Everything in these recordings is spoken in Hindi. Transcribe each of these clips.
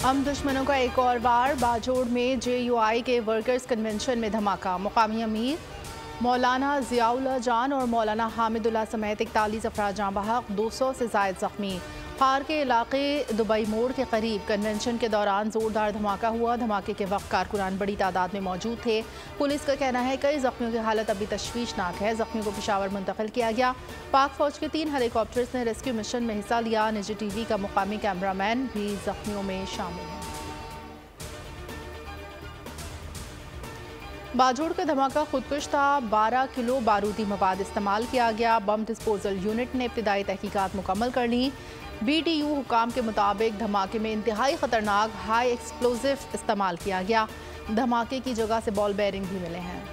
हम दुश्मनों का एक और वार। बाजोड़ में JUI के वर्कर्स कन्वेंशन में धमाका। मुकामी अमीर मौलाना ज़ियाउल्लाह जान और मौलाना हामिदुल्लाह समेत 41 अफराद जाँ बहक, 200 से ज़ायद ज़ख्मी। खार के इलाके दुबई मोड़ के करीब कन्वेंशन के दौरान जोरदार धमाका हुआ। धमाके के वक्त कारकुनान बड़ी तादाद में मौजूद थे। पुलिस का कहना है कई जख्मियों की हालत अभी तशवीशनाक है। जख्मियों को पेशावर मुंतकिल किया गया। पाक फौज के 3 हेलीकॉप्टर्स ने रेस्क्यू मिशन में हिस्सा लिया। निजी TV का मुकामी कैमरामैन भी जख्मियों में शामिल है। बाजोड़ का धमाका खुदकुश था। 12 किलो बारूदी मवाद इस्तेमाल किया गया। बम डिस्पोजल यूनिट ने इब्तिदाई तहकीकात मुकम्मल कर ली। BTU हुकाम के मुताबिक धमाके में इंतहाई खतरनाक हाई एक्सप्लोजिव इस्तेमाल किया गया। धमाके की जगह से बॉल बेयरिंग भी मिले हैं।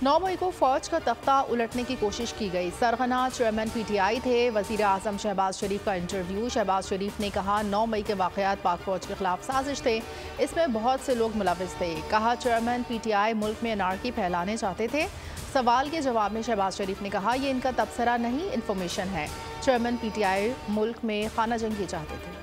9 मई को फौज का तख्ता उलटने की कोशिश की गई। सरगना चेयरमैन PTI थे। वजीर आजम शहबाज शरीफ का इंटरव्यू। शहबाज शरीफ ने कहा 9 मई के वाक़यात पाक फौज के खिलाफ साजिश थे, इसमें बहुत से लोग मुलविस थे। कहा चेयरमैन PTI मुल्क में अनारकी फैलाने चाहते थे। सवाल के जवाब में शहबाज शरीफ ने कहा ये इनका तबसरा नहीं, इंफॉर्मेशन है। चेयरमैन PTI मुल्क में खाना जंगी चाहते थे।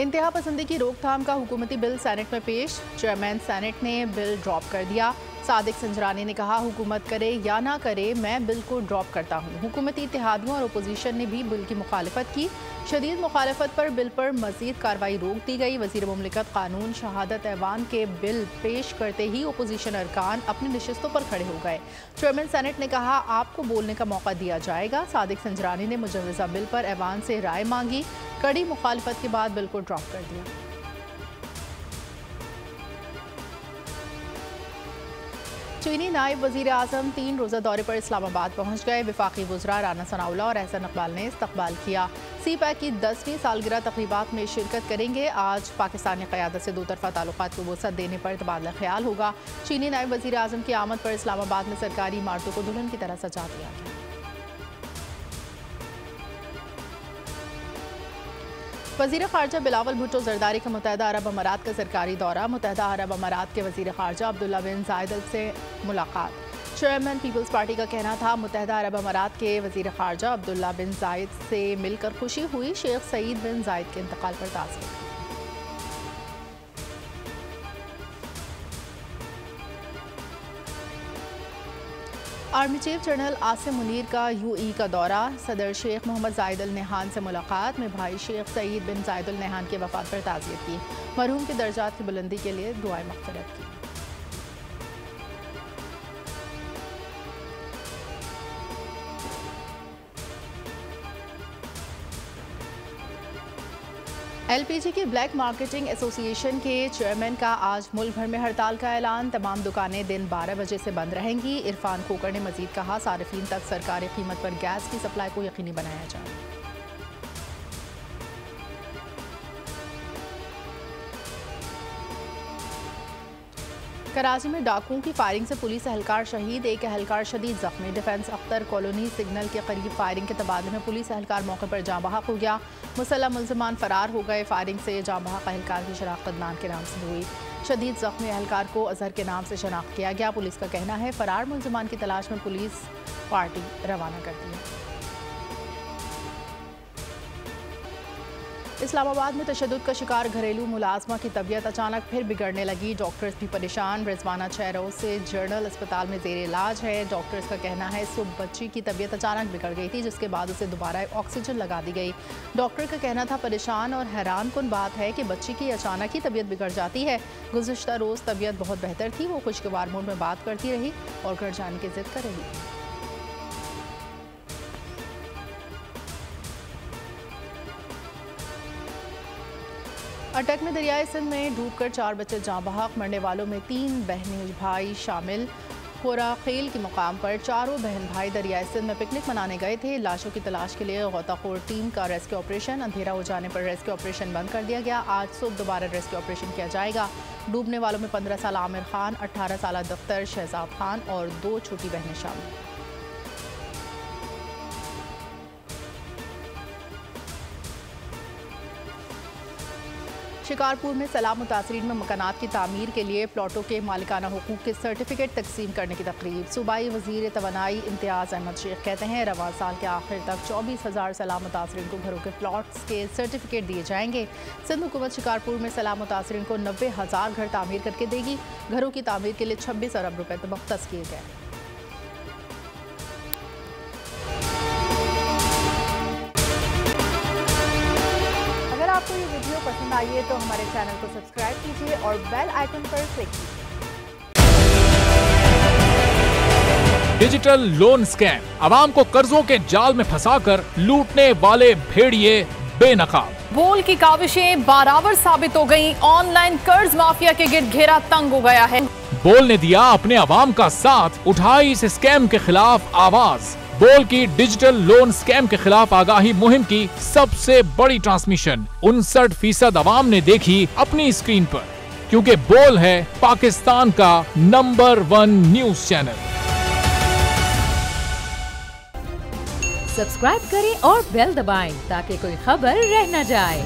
इंतहा पसंदी की रोकथाम का हुकूमती बिल सेनेट में पेश। चेयरमैन सेनेट ने बिल ड्रॉप कर दिया। सादिक संजरानी ने कहा हुकूमत करे या ना करे, मैं बिल को ड्रॉप करता हूँ। हुकूमती इत्तेहादियों और अपोजिशन ने भी बिल की मुखालफत की। शदीद मुखालफत पर बिल पर मजीद कार्रवाई रोक दी गई। वजीर मुमलिकत कानून शहादत ऐवान के बिल पेश करते ही अपोजिशन अरकान अपनी नशिस्तों पर खड़े हो गए। चेयरमैन सेनेट ने कहा आपको बोलने का मौका दिया जाएगा। सादिक संजरानी ने मुजव्वज़ा बिल पर ऐवान से राय मांगी। कड़ी मुखालफत के बाद बिल को ड्रॉप कर दिया। चीनी नायब वजीर आजम 3 रोज़ा दौरे पर इस्लामाबाद पहुंच गए। वफाकी वज़रा राना सनाउल्लाह और एहसन इकबाल ने इस्तकबाल किया। CPEC की 10वीं सालगिरह तकरीबात में शिरकत करेंगे। आज पाकिस्तानी क़यादत से दो तरफ़ा ताल्लुकात को वसअत देने पर तबादला ख्याल होगा। चीनी नायब वजीर आजम की आमद पर इस्लामाबाद में सरकारी इमारतों को दुल्हन की तरह सजा दिया गया। वज़ीर ख़ारजा बिलावल भुट्टो ज़रदारी का मुत्तहिदा अरब अमारात का सरकारी दौरा। मुत्तहिदा अरब अमारात के वज़ीर ख़ारजा अब्दुल्ला बिन ज़ायद से मुलाकात। चेयरमैन पीपल्स पार्टी का कहना था मुत्तहिदा अरब अमारात के वज़ीर ख़ारजा अब्दुल्ला बिन ज़ायद से मिलकर खुशी हुई। शेख सईद बिन ज़ायद के इंतकाल पर ताज़ियत। Army chief general Asim Munir का UAE का दौरा। सदर शेख मोहम्मद ज़ायद अल नहान से मुलाकात में भाई शेख सईद बिन ज़ायद अल नहान की वफ़ात पर ताज़ियत की। मरहूम के दर्जात की बुलंदी के लिए दुआए मग़फ़िरत की। LPG की ब्लैक मार्केटिंग एसोसिएशन के चेयरमैन का आज मुल्क भर में हड़ताल का ऐलान। तमाम दुकानें दिन 12 बजे से बंद रहेंगी। इरफान खोकर ने मजीद कहा सार्फिन तक सरकारी कीमत पर गैस की सप्लाई को यकीनी बनाया जाए। कराची में डाकुओं की फायरिंग से पुलिस एहलकार शहीद, एक एहलकार शदीद जख्मी। डिफेंस अख्तर कॉलोनी सिग्नल के करीब फायरिंग के तबादले में पुलिस एहलकार मौके पर जाँ बहक हो गया। मुसल्लह मुल्ज़िमान फरार हो गए। फायरिंग से जाँ बहक एहलकार की शनाख्त अदनान के नाम से हुई। शदीद जख्मी एहलकार को अजहर के नाम से शनाख्त किया गया। पुलिस का कहना है फरार मुल्ज़िमान की तलाश में पुलिस पार्टी रवाना करती है। इस्लामाबाद में तशद्दुद का शिकार घरेलू मुलाजमा की तबीयत अचानक फिर बिगड़ने लगी। डॉक्टर्स भी परेशान। रिजवाना 6 रोज़ से जनरल अस्पताल में जेर इलाज है। डॉक्टर्स का कहना है सुबह बच्ची की तबीयत अचानक बिगड़ गई थी, जिसके बाद उसे दोबारा ऑक्सीजन लगा दी गई। डॉक्टर का कहना था परेशान और हैरान कुन बात है कि बच्ची की अचानक ही तबीयत बिगड़ जाती है। गुज़िश्ता रोज़ तबीयत बहुत बेहतर थी, वो खुशगवार मूड में बात करती रही और घर जाने की जिद कर रही थी। अटक में दरियाए सिंध में डूबकर 4 बच्चे जाँ बहक। मरने वालों में 3 बहन भाई शामिल। कोरा खेल के मुकाम पर चारों बहन भाई दरियाए सिंध में पिकनिक मनाने गए थे। लाशों की तलाश के लिए गौताखोर टीम का रेस्क्यू ऑपरेशन। अंधेरा हो जाने पर रेस्क्यू ऑपरेशन बंद कर दिया गया। आज सुबह दोबारा रेस्क्यू ऑपरेशन किया जाएगा। डूबने वालों में 15 साल आमिर खान, 18 साल दफ्तर शहजाद खान और 2 छोटी बहनें शामिल। शिकारपुर में सैलाब मुतासरीन में मकानात की तामीर के लिए प्लॉटों के मालिकाना हुकूक के सर्टिफिकेट तकसीम करने की तकरीब। सूबाई वजीर तवानाई इम्तियाज़ अहमद शेख कहते हैं रवां साल के आखिर तक 24,000 सैलाब मुतासरीन को घरों के प्लॉट्स के सर्टिफिकेट दिए जाएंगे। सिंध हुकूमत शिकारपुर में सैलाब मुतासरीन को 90,000 घर तामीर करके देगी। घरों की तामीर के लिए 26 अरब रुपए मुख्तस किए गए। आपको ये वीडियो पसंद आई है तो हमारे चैनल को सब्सक्राइब कीजिए और बेल आइकन पर क्लिक कीजिए। डिजिटल लोन स्कैम, आवाम को कर्जों के जाल में फंसाकर लूटने वाले भेड़िए बेनकाब। बोल की काविशें बाराबर साबित हो गईं। ऑनलाइन कर्ज माफिया के गिर्द घेरा तंग हो गया है। बोल ने दिया अपने आवाम का साथ, उठाई इस स्कैम के खिलाफ आवाज। बोल की डिजिटल लोन स्कैम के खिलाफ आगाही मुहिम की सबसे बड़ी ट्रांसमिशन 59% आवाम ने देखी अपनी स्क्रीन पर, क्योंकि बोल है पाकिस्तान का नंबर 1 न्यूज चैनल। सब्सक्राइब करें और बेल दबाएं ताकि कोई खबर रह न जाए।